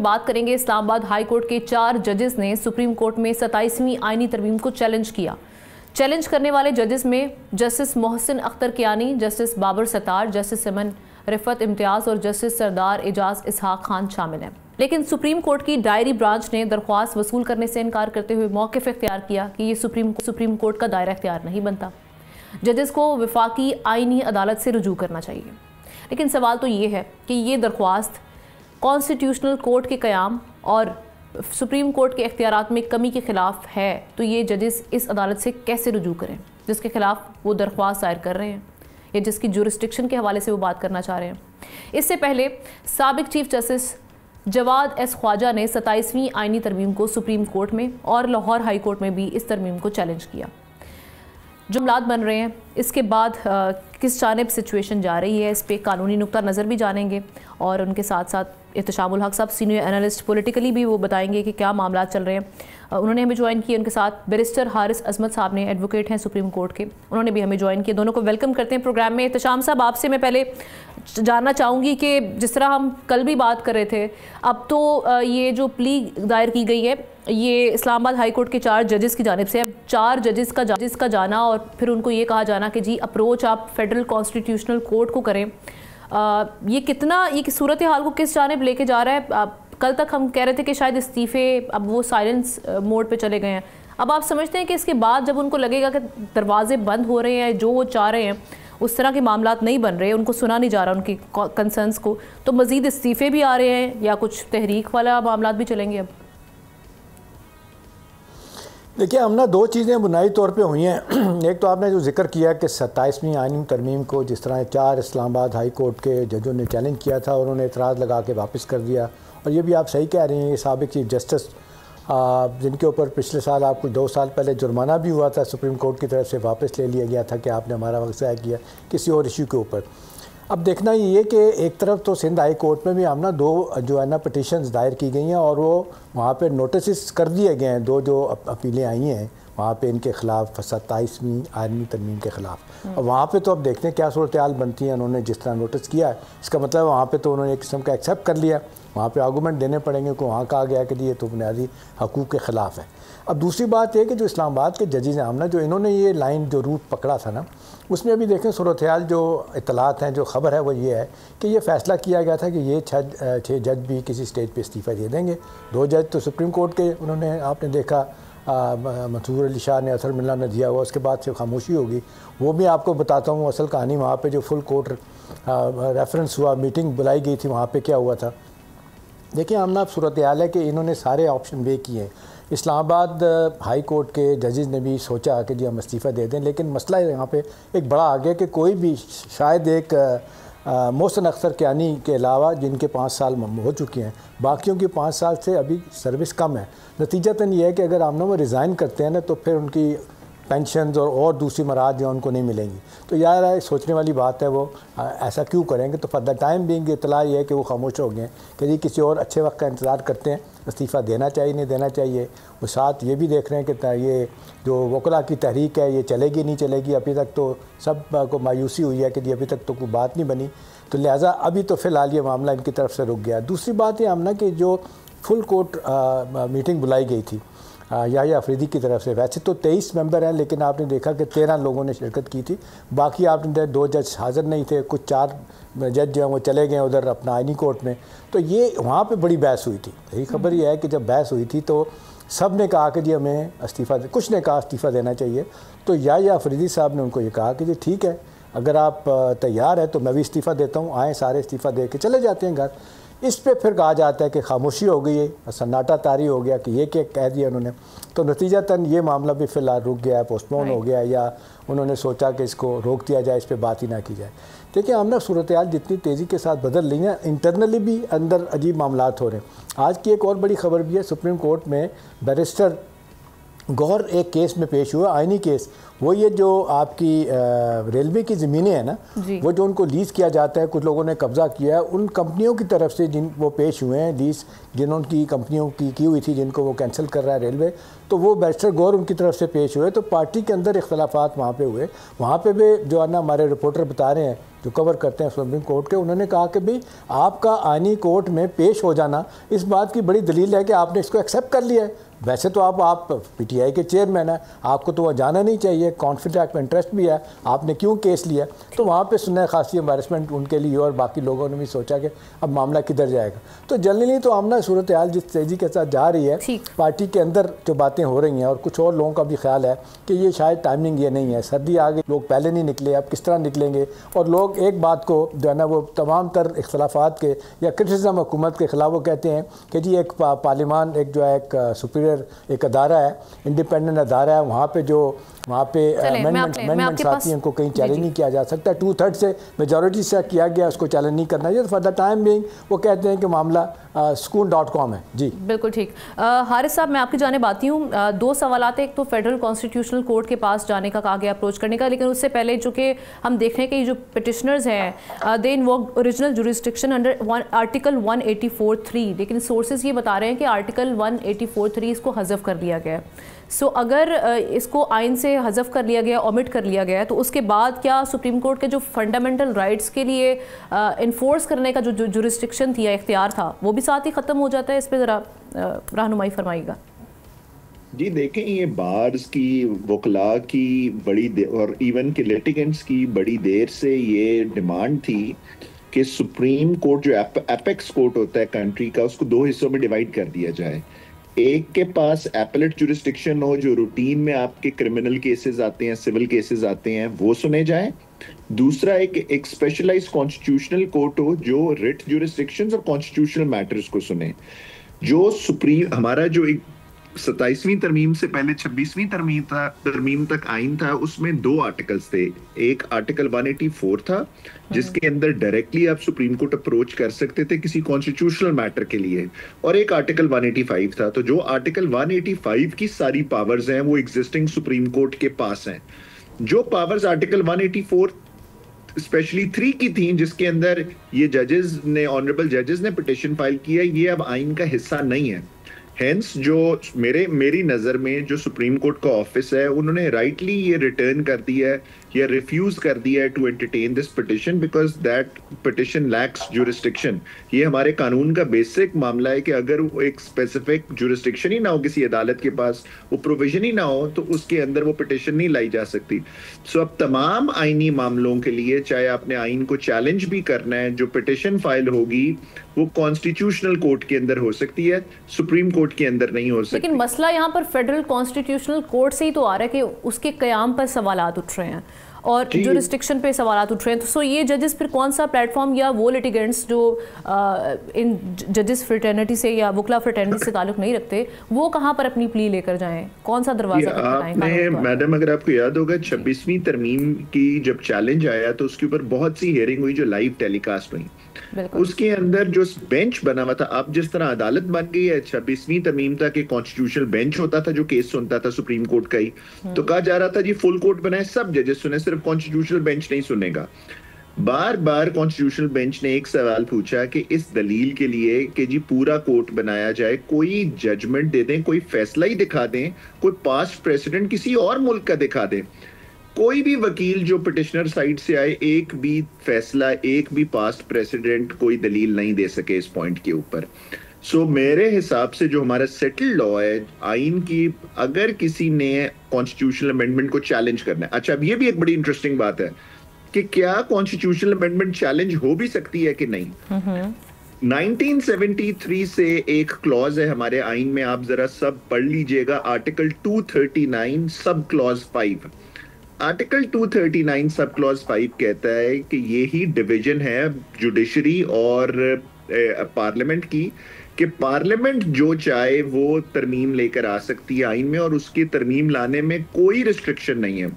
बात करेंगे। Islamabad high court के 4 जजेस ने सुप्रीम कोर्ट में 27वीं आईनी तरमीम को चैलेंज किया। चैलेंज करने वाले जजेस में justice Mohsin Akhtar Kiyani, justice Babar Sattar, justice Saman Rifat Imtiaz और जस्टिस सरदार एजाज इसहाक खान शामिल हैं। लेकिन सुप्रीम कोर्ट की डायरी ब्रांच ने दरख्वास्त वसूल करने से इनकार करते हुए मौक़िफ़ इख्तियार किया कि ये सुप्रीम कोर्ट का दायरा इख्तियार नहीं बनता। जजेस को वफाकी आईनी अदालत से रुजू करना चाहिए। लेकिन सवाल तो ये है कि ये दरख्वास्त कॉन्स्टिट्यूशनल कोर्ट के क़याम और सुप्रीम कोर्ट के इख्तियारात में कमी के ख़िलाफ़ है, तो ये जजेस इस अदालत से कैसे रुजू करें जिसके ख़िलाफ़ वो दरख्वास्त दायर कर रहे हैं या जिसकी जुरिस्डिक्शन के हवाले से वो बात करना चाह रहे हैं। इससे पहले साबिक chief justice Jawad S Khawaja ने 27वीं आईनी तरमीम को सुप्रीम कोर्ट में और लाहौर हाई कोर्ट में भी इस तरमीम को चैलेंज किया। जो मामलात बन रहे हैं इसके बाद किस जानिब सिचुएशन जा रही है, इस पर कानूनी नुक्ता नज़र भी जानेंगे और उनके साथ साथ एहतशामुल हक साहब सीनियर एनालिस्ट पॉलिटिकली भी वो बताएंगे कि क्या मामला चल रहे हैं। उन्होंने हमें ज्वाइन किए। उनके साथ बैरिस्टर हारिस अजमत साहब ने, एडवोकेट हैं सुप्रीम कोर्ट के, उन्होंने भी हमें ज्वाइन किया। दोनों को वेलकम करते हैं प्रोग्राम में। एहतशाम साहब, आपसे मैं पहले जानना चाहूँगी कि जिस तरह हम कल भी बात कर रहे थे, अब तो ये जो प्ली दायर की गई है ये इस्लामाबाद हाई कोर्ट के 4 जजेस की जानिब से, अब 4 जजेस का जाना और फिर उनको ये कहा जाना कि जी अप्रोच आप फेडरल कॉन्स्टिट्यूशनल कोर्ट को करें, ये कितना, ये सूरत हाल को किस जानिब लेके जा रहा है? कल तक हम कह रहे थे कि शायद इस्तीफ़े अब वो साइलेंस मोड पे चले गए हैं। अब आप समझते हैं कि इसके बाद जब उनको लगेगा कि दरवाजे बंद हो रहे हैं, जो वो चाह रहे हैं उस तरह के मामलात नहीं बन रहे, उनको सुना नहीं जा रहा उनकी कंसर्न्स को, तो मज़ीद इस्तीफ़े भी आ रहे हैं या कुछ तहरीक वाला मामलात भी चलेंगे? अब देखिए, हम ना 2 चीज़ें बुनियादी तौर पे हुई हैं। एक तो आपने जो जिक्र किया कि 27वीं आईनी तरमीम को जिस तरह 4 इस्लामाबाद हाई कोर्ट के जजों ने चैलेंज किया था, उन्होंने एतराज़ लगा के वापस कर दिया। और ये भी आप सही कह रही हैं, ये साबिक चीफ जस्टिस जिनके ऊपर पिछले साल आपको 2 साल पहले जुर्माना भी हुआ था, सुप्रीम कोर्ट की तरफ से वापस ले लिया गया था कि आपने हमारा वक्त ज़ाया किया किसी और इशू के ऊपर। अब देखना ये कि एक तरफ तो सिंध हाई कोर्ट में भी हम ना 2 जो है ना पटिशन्स दायर की गई हैं और वो वहाँ पे नोटिस कर दिए गए हैं। 2 जो अपीलें आई हैं वहाँ पे इनके ख़िलाफ़ 27वीं आईनी तरमीम के ख़िलाफ़। और वहाँ पे तो अब देखते हैं क्या सूरत हाल बनती है। उन्होंने जिस तरह नोटिस किया है, इसका मतलब वहाँ पे तो उन्होंने एक किस्म का एक्सेप्ट कर लिया। वहाँ पे आर्गूमेंट देने पड़ेंगे कि वहाँ कहा गया कि ये तो बुनियादी हकूक़ के ख़िलाफ़ है। अब दूसरी बात यह कि जो इस्लामाबाद के जजेस हैं, हमने जो इन्होंने ये लाइन जो रूट पकड़ा था ना, उसमें अभी देखें सूरत हाल जो इतलात हैं, जो ख़बर है वो ये है कि ये फ़ैसला किया गया था कि ये 6 जज भी किसी स्टेज पे इस्तीफ़ा दे देंगे। 2 जज तो सुप्रीम कोर्ट के उन्होंने, आपने देखा मंसूर अली शाह ने, असर मिल्ला ने दिया हुआ, उसके बाद से खामोशी होगी। वो भी आपको बताता हूँ असल कहानी। वहाँ पे जो फुल कोर्ट रेफरेंस हुआ, मीटिंग बुलाई गई थी, वहाँ पे क्या हुआ था। देखिए, हम ना सूरत हाल है कि इन्होंने सारे ऑप्शन वे किए। इस्लामाबाद हाई कोर्ट के जजेस ने भी सोचा कि जी हम इस्तीफ़ा दे दें, लेकिन मसला यहाँ पे एक बड़ा आ गया कि कोई भी, शायद एक मोहसिन अख्तर कियानी के अलावा जिनके 5 साल हो चुके हैं, बाकियों की 5 साल से अभी सर्विस कम है। नतीजतन ये है कि अगर हम वो रिज़ाइन करते हैं ना तो फिर उनकी पेंशन और दूसरी मराहत जो उनको नहीं मिलेंगी। तो यार सोचने वाली बात है, वो ऐसा क्यों करेंगे। तो फॉर द टाइम बिंग इतला ये है कि वो खामोश हो गए कि जी किसी और अच्छे वक्त का इंतज़ार करते हैं, इस्तीफ़ा देना चाहिए नहीं देना चाहिए। वो साथ ये भी देख रहे हैं कि ये जो वकला की तहरीक है ये चलेगी नहीं चलेगी। अभी तक तो सब को मायूसी हुई है कि जी अभी तक तो कोई बात नहीं बनी, तो लिहाजा अभी तो फ़िलहाल ये मामला इनकी तरफ से रुक गया। दूसरी बात ये हमना कि जो फुल कोर्ट मीटिंग बुलाई गई थी याहिया अफरीदी की तरफ से, वैसे तो 23 मेंबर हैं, लेकिन आपने देखा कि 13 लोगों ने शिरकत की थी। बाकी आपने 2 जज हाज़िर नहीं थे, कुछ 4 जज जो हैं वो चले गए उधर अपना आईनी कोर्ट में। तो ये वहाँ पे बड़ी बहस हुई थी। यही खबर ये है कि जब बहस हुई थी तो सब ने कहा कि जी हमें इस्तीफ़ा, कुछ ने कहा इस्तीफ़ा देना चाहिए। तो याहिया अफरीदी साहब ने उनको ये कहा कि जी ठीक है, अगर आप तैयार है तो मैं भी इस्तीफ़ा देता हूँ, आएँ सारे इस्तीफ़ा दे के चले जाते हैं घर। इस पे फिर कहा जाता है कि खामोशी हो गई है, सन्नाटा तारी हो गया कि ये क्या कह दिया उन्होंने। तो नतीजतन ये मामला भी फ़िलहाल रुक गया है, पोस्टपोन हो गया, या उन्होंने सोचा कि इसको रोक दिया जाए, इस पर बात ही ना की जाए। देखिए, हमने सूरत हाल जितनी तेज़ी के साथ बदल रही है, इंटरनली भी अंदर अजीब मामलात हो रहे हैं। आज की एक और बड़ी खबर भी है, सुप्रीम कोर्ट में बैरिस्टर गौर एक केस में पेश हुआ, आइनी केस, वो ये जो आपकी रेलवे की ज़मीनें हैं ना, वो जो उनको लीज़ किया जाता है, कुछ लोगों ने कब्ज़ा किया है, उन कंपनियों की तरफ से जिन वो पेश हुए हैं लीज़, जिन्होंने की कंपनियों की हुई थी, जिनको वो कैंसिल कर रहा है रेलवे, तो वो बैरिस्टर गौर उनकी तरफ से पेश हुए। तो पार्टी के अंदर इख्तलाफात वहाँ पर हुए। वहाँ पर भी जो है ना हमारे रिपोर्टर बता रहे हैं जो कवर करते हैं सुप्रीम कोर्ट के, उन्होंने कहा कि भाई आपका आईनी कोर्ट में पेश हो जाना इस बात की बड़ी दलील है कि आपने इसको एक्सेप्ट कर लिया है। वैसे तो आप पीटीआई के चेयरमैन हैं, आपको तो वह जाना नहीं चाहिए, कॉन्फ्लिक्ट ऑफ इंटरेस्ट भी है, आपने क्यों केस लिया? तो वहाँ पे सुनने खासी एम्बैरेसमेंट उनके लिए, और बाकी लोगों ने भी सोचा कि अब मामला किधर जाएगा। तो जनरली तो आमना सूरत हाल जिस तेज़ी के साथ जा रही है, पार्टी के अंदर जो बातें हो रही हैं, और कुछ और लोगों का भी ख्याल है कि ये शायद टाइमिंग ये नहीं है, सर्दी आ गई, लोग पहले नहीं निकले, अब किस तरह निकलेंगे, और लोग एक बात को जो है ना वो तमाम तर इख्तलाफात के या क्रिटिसिज्म हुकूमत के ख़िलाफ़ वो कहते हैं कि जी एक पार्लियामान एक जो है एक सुपीरियर एक अदारा है, इंडिपेंडेंट अदारा है, वहाँ पे जो वहाँ पे अमेंडमेंट्स आती हैं उनको कहीं चैलेंज नहीं किया जा सकता। 2/3 से मेजॉरिटी से किया गया, उसको चैलेंज नहीं करना चाहिए। फॉर द टाइम बीइंग वो कहते हैं कि मामला sukoon.com है। जी बिल्कुल ठीक। हारिस साहब, मैं आपकी जानिब आती हूँ। दो सवाल आते हैं, एक तो फेडरल कॉन्स्टिट्यूशनल कोर्ट के पास जाने का कहा गया, अप्रोच करने का, लेकिन उससे पहले जो कि हम देख रहे हैं कि जो पिटिशनर्स हैं they invoke original jurisdiction under article 184(3), लेकिन सोर्सेज ये बता रहे हैं कि आर्टिकल 184(3) इसको हज़फ कर दिया गया है। सो अगर इसको आइन से हज़फ कर लिया गया, ओमिट कर लिया गया, तो उसके बाद क्या सुप्रीम कोर्ट के जो फंडामेंटल राइट्स के लिए इन्फोर्स करने का जो जुरिस्डिक्शन थी या इख्तियार था वो भी साथ ही ख़त्म हो जाता है? इस पर ज़रा रहनुमाई फरमाइएगा। जी देखें, ये बार्स की, वकला की बड़ी और इवन के लिटिगेंट्स की बड़ी देर से ये डिमांड थी कि सुप्रीम कोर्ट जो एपेक्स कोर्ट होता है कंट्री का, उसको दो हिस्सों में डिवाइड कर दिया जाए। एक के पास एपेलेट जुरिस्डिक्शन हो, जो रूटीन में आपके क्रिमिनल केसेस आते हैं, सिविल केसेस आते हैं, वो सुने जाएं। दूसरा एक स्पेशलाइज्ड कॉन्स्टिट्यूशनल कोर्ट हो जो रिट जुरिस्डिक्शंस और कॉन्स्टिट्यूशनल मैटर्स को सुने। जो सुप्रीम हमारा जो एक 27वीं तरमीम से पहले 26वीं तरमीम तक आइन था, उसमें दो आर्टिकल्स थे। एक आर्टिकल 184 था जिसके अंदर डायरेक्टली आप सुप्रीम कोर्ट अप्रोच कर सकते थे किसी कॉन्स्टिट्यूशनल मैटर के लिए, और एक आर्टिकल 185 था। तो जो आर्टिकल 185 की सारी पावर्स हैं वो एग्जिस्टिंग सुप्रीम कोर्ट के पास हैं। जो पावर्स आर्टिकल 184 स्पेशली 3 की थी, जिसके अंदर ये जजेस ने, ऑनरेबल जजेस ने पिटिशन फाइल किया, ये अब आइन का हिस्सा नहीं है। हेंस जो मेरी नज़र में जो सुप्रीम कोर्ट का ऑफिस है, उन्होंने राइटली ये रिटर्न कर दिया है या रिफ्यूज कर दिया है to entertain this petition, because that petition lacks jurisdiction. ये हमारे कानून का बेसिक मामला है कि अगर वो एक स्पेसिफिक जुरिस्डिक्शन ही ना हो किसी अदालत के पास, वो प्रोविजन ही ना हो, तो उसके अंदर वो पिटिशन नहीं लाई जा सकती। सो अब तमाम आईनी मामलों के लिए, चाहे आपने आइन को चैलेंज भी करना है, जो पिटिशन फाइल होगी वो कॉन्स्टिट्यूशनल कोर्ट के अंदर हो सकती है, सुप्रीम कोर्ट के अंदर नहीं हो सकती। लेकिन मसला यहाँ पर फेडरल कॉन्स्टिट्यूशनल कोर्ट से ही तो आ रहा है कि उसके कयाम पर सवालात उठ रहे हैं और जुरिस्डिक्शन पे सवालात उठ रहे हैं। तो सो ये जजेस फिर कौन सा प्लेटफॉर्म, या वो लिटिगेंट्स जो इन जजेस फ्रेटर्निटी से या वकला फ्रेटर्निटी से ताल्लुक नहीं रखते, वो कहाँ पर अपनी प्ली लेकर जाएं? कौन सा दरवाजा आपने, मैडम अगर आपको याद होगा 26वीं तरमीम की जब चैलेंज आया तो उसके ऊपर बहुत सी हियरिंग हुई जो लाइव टेलीकास्ट हुई। उसके अंदर जो बेंच बना हुआ था, अब जिस तरह अदालत बन गई है, 26वीं तरमीम तक एक कॉन्स्टिट्यूशनल बेंच होता था जो केस सुनता था सुप्रीम कोर्ट का ही, तो कहा जा रहा था जी फुल कोर्ट बनाए, सब जजेस सुने, सिर्फ कॉन्स्टिट्यूशनल बेंच नहीं सुनेगा। बार बार कॉन्स्टिट्यूशनल बेंच ने एक सवाल पूछा कि इस दलील के लिए कि जी पूरा कोर्ट बनाया जाए, कोई जजमेंट दे दें, कोई फैसला ही दिखा दें, कोई पास्ट प्रेसिडेंट किसी और मुल्क का दिखा दें। कोई भी वकील जो पिटिशनर साइड से आए, एक भी फैसला, एक भी पास्ट प्रेसिडेंट कोई दलील नहीं दे सके इस पॉइंट के ऊपर। सो मेरे हिसाब से जो हमारा सेटल्ड लॉ है आइन की, अगर किसी ने कॉन्स्टिट्यूशनल अमेंडमेंट को चैलेंज करना है, अच्छा अब ये भी एक बड़ी इंटरेस्टिंग बात है कि क्या कॉन्स्टिट्यूशनल अमेंडमेंट चैलेंज हो भी सकती है कि नहीं। 1973 से एक क्लॉज है हमारे आइन में, आप जरा सब पढ़ लीजिएगा, article 239 sub clause 5। Article 239 sub clause 5 कहता है कि यही डिवीजन है जुडिशरी और पार्लियामेंट की, कि पार्लियामेंट जो चाहे वो तरमीम लेकर आ सकती है आइन में, और उसकी तरमीम लाने में कोई रिस्ट्रिक्शन नहीं है,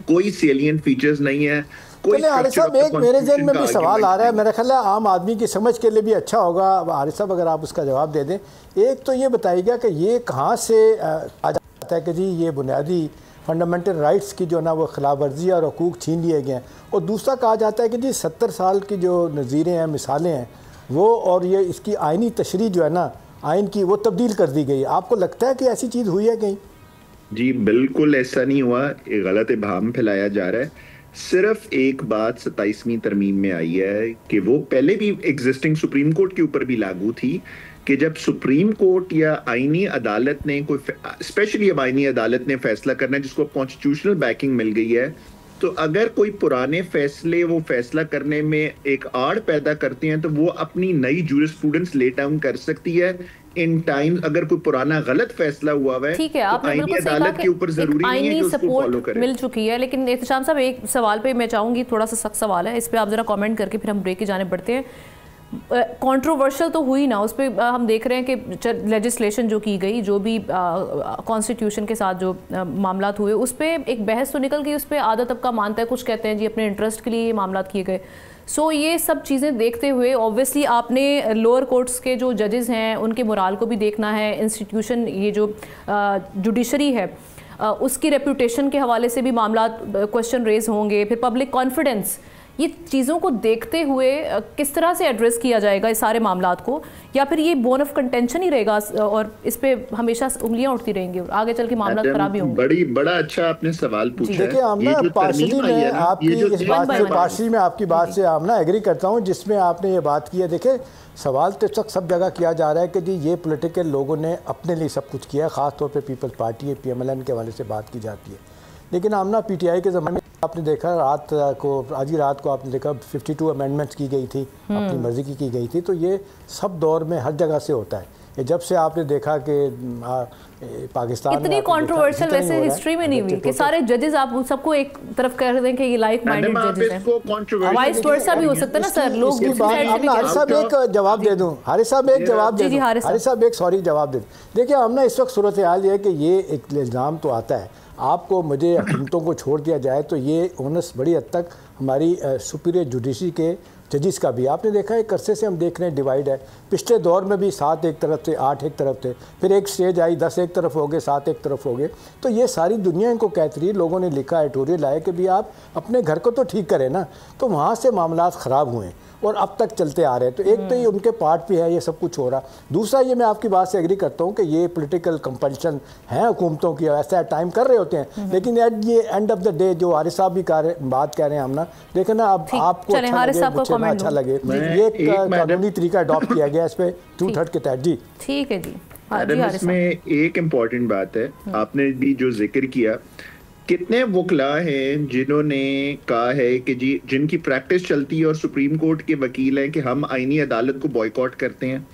कोई सेलिएंट फीचर्स नहीं है। हारिस साहब, एक मेरे ज़हन में भी सवाल आ रहा है, मेरा ख्याल है आम आदमी की समझ के लिए भी अच्छा होगा, हारिस साहब अगर आप उसका जवाब दे दें। एक तो ये बताइएगा कि ये कहाँ से है कि जी ये बुनियादी फंडामेंटल राइट्स की जो ना वो खिलाफ वर्जी और हकूक़ छीन लिए गए हैं। और दूसरा कहा जाता है कि जी 70 साल की जो नज़ीरें हैं, मिसालें हैं वो, और ये इसकी आइनी तशरीह जो है ना आइन की, वो तब्दील कर दी गई। आपको लगता है कि ऐसी चीज़ हुई है कहीं? जी बिल्कुल ऐसा नहीं हुआ, एक गलत इबाहम फैलाया जा रहा है। सिर्फ एक बात 27वीं तरमीम में आई है कि वो पहले भी एग्जिस्टिंग सुप्रीम कोर्ट के ऊपर भी लागू थी कि जब सुप्रीम कोर्ट या आईनी अदालत ने कोई, स्पेशली अब आईनी अदालत ने फैसला करना है जिसको कॉन्स्टिट्यूशनल बैकिंग मिल गई है, तो अगर कोई पुराने फैसले वो फैसला करने में एक आड़ पैदा करते हैं तो वो अपनी नई जूरिस्प्रूडेंस ले डाउन कर सकती है इन टाइम। अगर कोई पुराना गलत फैसला हुआ है, ठीक है, तो आईनी अदालत के ऊपर जरूरी नहीं है कि उसको फॉलो करें। मिल चुकी है। लेकिन एहतशाम साहब, एक सवाल पे मैं चाहूंगी, थोड़ा सा सख्त सवाल है, इस पे आप जरा कमेंट करके फिर हम ब्रेक की जाने बढ़ते हैं। कंट्रोवर्शियल तो हुई ना, उस पर हम देख रहे हैं कि लेजिस्लेशन जो की गई, जो भी कॉन्स्टिट्यूशन के साथ जो मामलात हुए, उस पर एक बहस तो निकल गई, उस पर आधा तबका मानता है, कुछ कहते हैं जी अपने इंटरेस्ट के लिए ये मामलात किए गए। सो ये सब चीज़ें देखते हुए ऑब्वियसली आपने लोअर कोर्ट्स के जो जजेस हैं उनके मोराल को भी देखना है, इंस्टीट्यूशन ये जो जुडिशरी है उसकी रेपुटेशन के हवाले से भी मामलात क्वेश्चन रेज होंगे, फिर पब्लिक कॉन्फिडेंस, ये चीज़ों को देखते हुए किस तरह से एड्रेस किया जाएगा इस सारे मामलात को, या फिर ये बोन ऑफ कंटेंशन ही रहेगा और इस पे हमेशा उंगलियां उठती रहेंगी और आगे चल के मामला खराब ही होंगे? बड़ा अच्छा आपने सवाल पूछा है। देखिए आमना, पार्शली में आपकी इस बात से, पार्शली में आपकी बात से आमना एग्री करता हूँ जिसमें आपने ये बात की है। देखिए सवाल तो तक सब जगह किया जा रहा है कि जी ये पॉलिटिकल लोगों ने अपने लिए सब कुछ किया, ख़ास तौर पे पीपल्स पार्टी PMLN के हवाले से बात की जाती है। लेकिन आमना PTI के ज़माने में आपने देखा, आज ही रात को आपने देखा 52 अमेंडमेंट्स की गई थी, अपनी मर्जी की गई थी। तो ये सब दौर में हर जगह से होता है। ये जब से आपने देखा कि पाकिस्तान इतनी कंट्रोवर्शियल वैसे हिस्ट्री में नहीं हुई कि सारे जजेस आप सबको एक तरफ कह दें कि ये लाइक माइंडेड जजेस हैं, वाइस वर्सा भी हो सकता है ना सर। लोग हारिस साहब एक जवाब दे दूं, हारिस साहब एक जवाब दे दूं, हारिस साहब एक सॉरी जवाब दे दूं। देखिए हमने इस वक्त सूरत हाल ये है कि ये एक इल्ज़ाम तो आता है, आपको मुझे हुकूमतों को छोड़ दिया जाए तो ये ओनस बड़ी हद तक हमारी सुपीरियर जुडिशरी के जजिस का भी। आपने देखा है अरसे से हम देख रहे हैं डिवाइड है। पिछले दौर में भी 7 एक तरफ थे, 8 एक तरफ थे, फिर एक स्टेज आई 10 एक तरफ हो गए, 7 एक तरफ हो गए। तो ये सारी दुनिया इनको कहती रही, लोगों ने लिखा एडिटोरियल आया कि भी आप अपने घर को तो ठीक करें ना। तो वहाँ से मामलात ख़राब हुए और अब तक चलते आ रहे हैं। तो एक तो ये उनके पार्ट पे है, ये सब कुछ हो रहा। दूसरा ये मैं आपकी बात से एग्री करता हूँ कि ये पॉलिटिकल कंपल्शन है हुकूमतों की, ऐसा टाइम कर रहे होते हैं। लेकिन ये एंड ऑफ द डे जो हारिस साहब भी बात कह रहे हैं हम ना, देखो ना अब आपको अच्छा लगे ये कानूनी तरीका अडॉप्ट किया गया इस पे 2/3 के तहत। जी ठीक है जी। इसमें एक इम्पॉर्टेंट बात है, आपने भी जो जिक्र किया, कितने वकला हैं जिन्होंने कहा है कि जी जिनकी प्रैक्टिस चलती है और सुप्रीम कोर्ट के वकील हैं कि हम आईनी अदालत को बॉयकॉट करते हैं।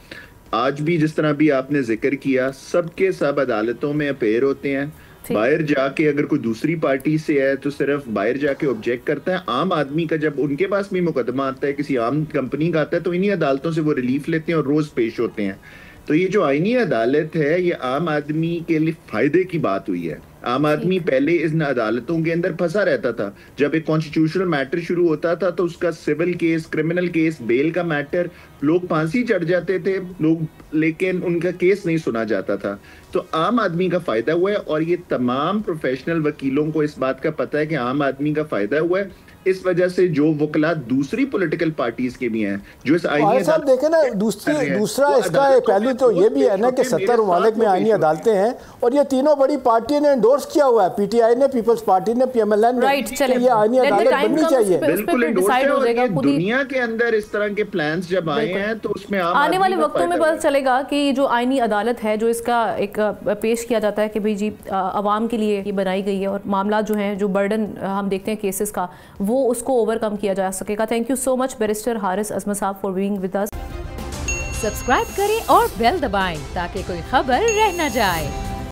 आज भी जिस तरह भी आपने जिक्र किया, सबके सब अदालतों में अपेयर होते हैं। बाहर जाके अगर कोई दूसरी पार्टी से है तो सिर्फ बाहर जाके ऑब्जेक्ट करता है। आम आदमी का जब उनके पास भी मुकदमा आता है, किसी आम कंपनी का आता है, तो इन्हीं अदालतों से वो रिलीफ लेते हैं और रोज पेश होते हैं। तो ये जो आईनी अदालत है ये आम आदमी के लिए फायदे की बात हुई है। आम आदमी पहले इन अदालतों के अंदर फंसा रहता था। जब एक कॉन्स्टिट्यूशनल मैटर शुरू होता था तो उसका civil case, criminal case, bail का मैटर, लोग फांसी चढ़ जाते थे लोग, लेकिन उनका केस नहीं सुना जाता था। तो आम आदमी का फायदा हुआ है और ये तमाम प्रोफेशनल वकीलों को इस बात का पता है कि आम आदमी का फायदा हुआ है। इस वजह से जो वकला दूसरी पॉलिटिकल पार्टीज के भी हैं जो इस आईनी साहब देखे ना, दूसरा इसका पहलू तो ये भी है ना कि 70 ममालिक में आईनी अदालतें हैं और ये तीनों बड़ी पार्टियों ने एंडोर्स किया हुआ है, PTI ने, पीपल्स पार्टी ने, PMLN ने, कि ये आईनी अदालत बननी चाहिए। बिल्कुल दुनिया के अंदर इस तरह के प्लान्स जब आए हैं तो उसमें आने वाले वक्तों में पता चलेगा कि जो आईनी अदालत है जो इसका एक पेश किया जाता है कि भाई जी आवाम के लिए ये बनाई गई है और मामला जो है जो बर्डन हम देखते हैं केसेस का वो उसको ओवरकम किया जा सकेगा। Thank you so much barrister Haris Azmat साहब for being with us. Subscribe करें और बेल दबाएं ताकि कोई खबर रह न जाए।